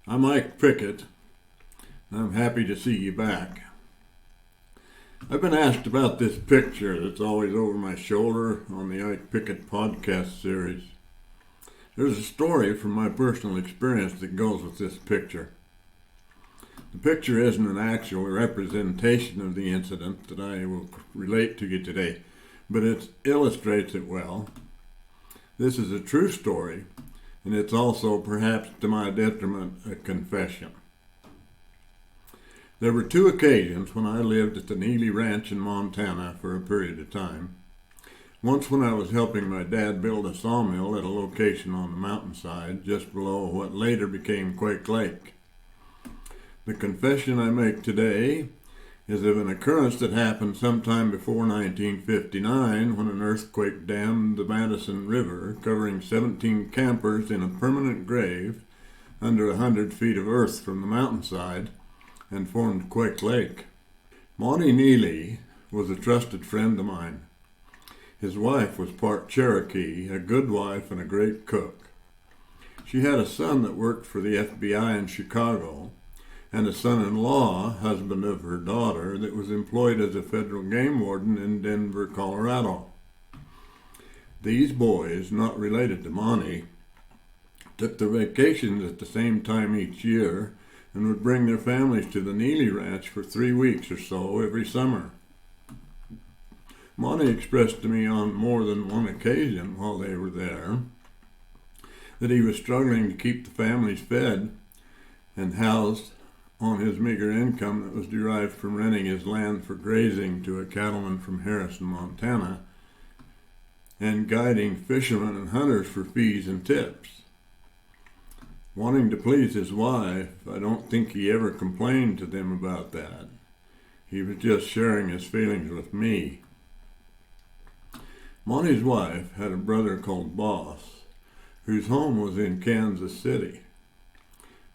I'm Mike Pickett, and I'm happy to see you back. I've been asked about this picture that's always over my shoulder on the Ike Pickett podcast series. There's a story from my personal experience that goes with this picture. The picture isn't an actual representation of the incident that I will relate to you today, but it illustrates it well. This is a true story, and it's also, perhaps to my detriment, a confession. There were two occasions when I lived at the Neely Ranch in Montana for a period of time. Once when I was helping my dad build a sawmill at a location on the mountainside just below what later became Quake Lake. The confession I make today is of an occurrence that happened sometime before 1959 when an earthquake dammed the Madison River, covering 17 campers in a permanent grave under 100 feet of earth from the mountainside and formed Quake Lake. Monty Neely was a trusted friend of mine. His wife was part Cherokee, a good wife and a great cook. She had a son that worked for the FBI in Chicago, and a son-in-law, husband of her daughter, that was employed as a federal game warden in Denver, Colorado. These boys, not related to Monty, took their vacations at the same time each year and would bring their families to the Neely Ranch for 3 weeks or so every summer. Monty expressed to me on more than one occasion while they were there that he was struggling to keep the families fed and housed on his meager income that was derived from renting his land for grazing to a cattleman from Harrison, Montana, and guiding fishermen and hunters for fees and tips. Wanting to please his wife, I don't think he ever complained to them about that. He was just sharing his feelings with me. Monty's wife had a brother called Boss, whose home was in Kansas City.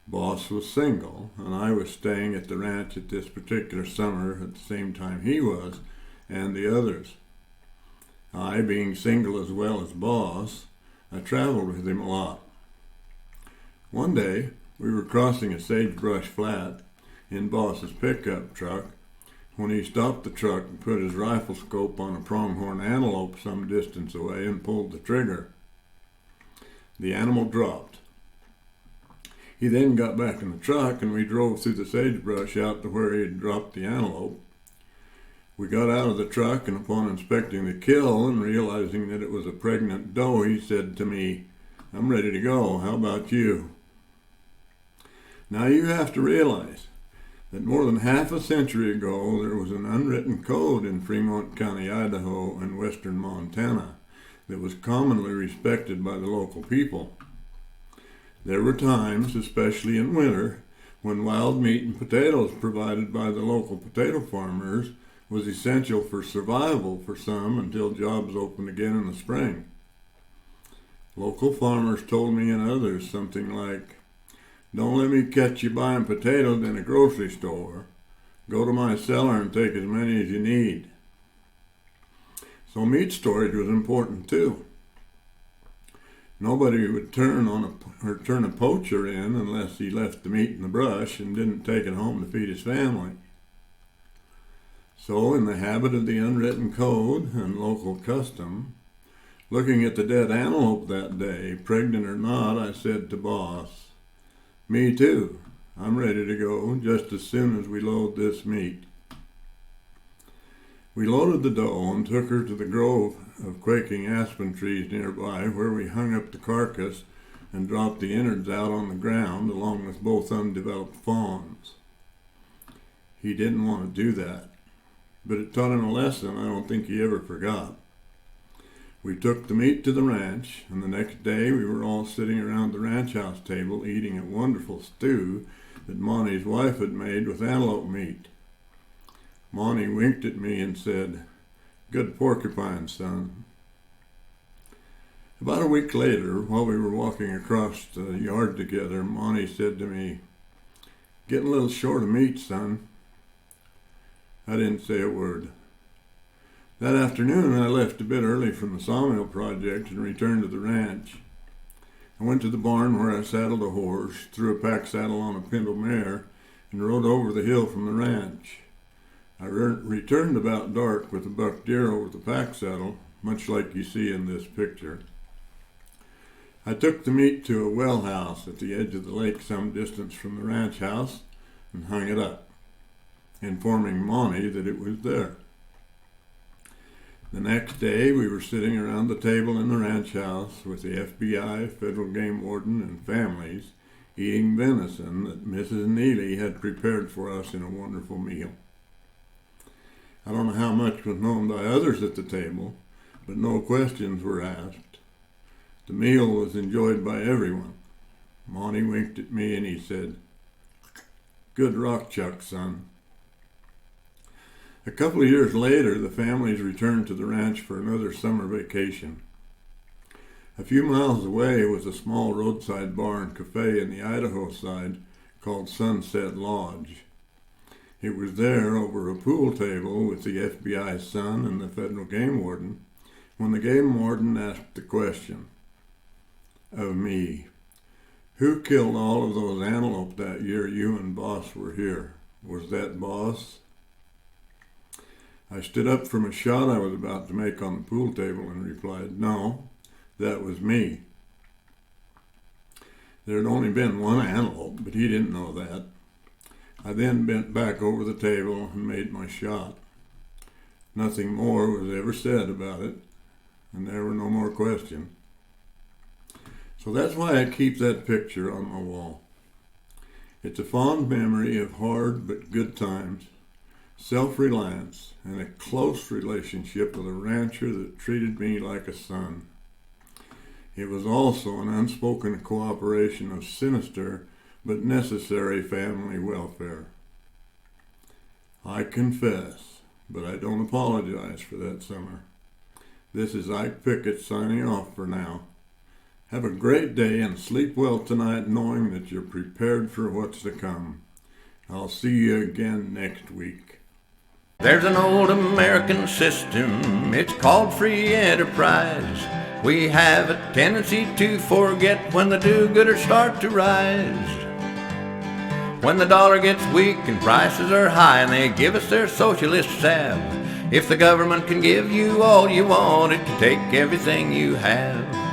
Boss was single, and I was staying at the ranch at this particular summer at the same time he was, and the others. I, being single as well as Boss, I traveled with him a lot. One day, we were crossing a sagebrush flat in Boss's pickup truck when he stopped the truck and put his rifle scope on a pronghorn antelope some distance away and pulled the trigger. The animal dropped. He then got back in the truck and we drove through the sagebrush out to where he had dropped the antelope. We got out of the truck, and upon inspecting the kill and realizing that it was a pregnant doe, he said to me, "I'm ready to go. How about you?" Now you have to realize that more than half a century ago there was an unwritten code in Fremont County, Idaho and western Montana that was commonly respected by the local people. There were times, especially in winter, when wild meat and potatoes provided by the local potato farmers was essential for survival for some until jobs opened again in the spring. Local farmers told me and others something like, "Don't let me catch you buying potatoes in a grocery store. Go to my cellar and take as many as you need." So meat storage was important too. Nobody would turn a poacher in unless he left the meat in the brush and didn't take it home to feed his family. So, in the habit of the unwritten code and local custom, looking at the dead antelope that day, pregnant or not, I said to Boss, "Me too. I'm ready to go just as soon as we load this meat." We loaded the doe and took her to the grove of quaking aspen trees nearby, where we hung up the carcass and dropped the innards out on the ground along with both undeveloped fawns. He didn't want to do that, but it taught him a lesson I don't think he ever forgot. We took the meat to the ranch, and the next day we were all sitting around the ranch house table eating a wonderful stew that Monty's wife had made with antelope meat. Monty winked at me and said, "Good porcupine, son." About a week later, while we were walking across the yard together, Monty said to me, "Getting a little short of meat, son." I didn't say a word. That afternoon, I left a bit early from the sawmill project and returned to the ranch. I went to the barn where I saddled a horse, threw a pack saddle on a pinto mare, and rode over the hill from the ranch. I returned about dark with a buck deer over the pack saddle, much like you see in this picture. I took the meat to a well house at the edge of the lake some distance from the ranch house and hung it up, informing Monty that it was there. The next day we were sitting around the table in the ranch house with the FBI, federal game warden, and families eating venison that Mrs. Neely had prepared for us in a wonderful meal. I don't know how much was known by others at the table, but no questions were asked. The meal was enjoyed by everyone. Monty winked at me and he said, "Good rock chuck, son." A couple of years later, the families returned to the ranch for another summer vacation. A few miles away was a small roadside bar and cafe in the Idaho side called Sunset Lodge. It was there over a pool table with the FBI's son and the federal game warden when the game warden asked the question of me, "Who killed all of those antelope that year you and Boss were here? Was that Boss?" I stood up from a shot I was about to make on the pool table and replied, "No, that was me." There had only been one antelope, but he didn't know that. I then bent back over the table and made my shot. Nothing more was ever said about it, and there were no more questions. So that's why I keep that picture on my wall. It's a fond memory of hard but good times, self-reliance, and a close relationship with a rancher that treated me like a son. It was also an unspoken cooperation of sinister but necessary family welfare. I confess, but I don't apologize for that summer. This is Ike Pickett signing off for now. Have a great day and sleep well tonight knowing that you're prepared for what's to come. I'll see you again next week. There's an old American system, it's called free enterprise. We have a tendency to forget when the do-gooders start to rise. When the dollar gets weak and prices are high and they give us their socialist sab. If the government can give you all you want, it can take everything you have.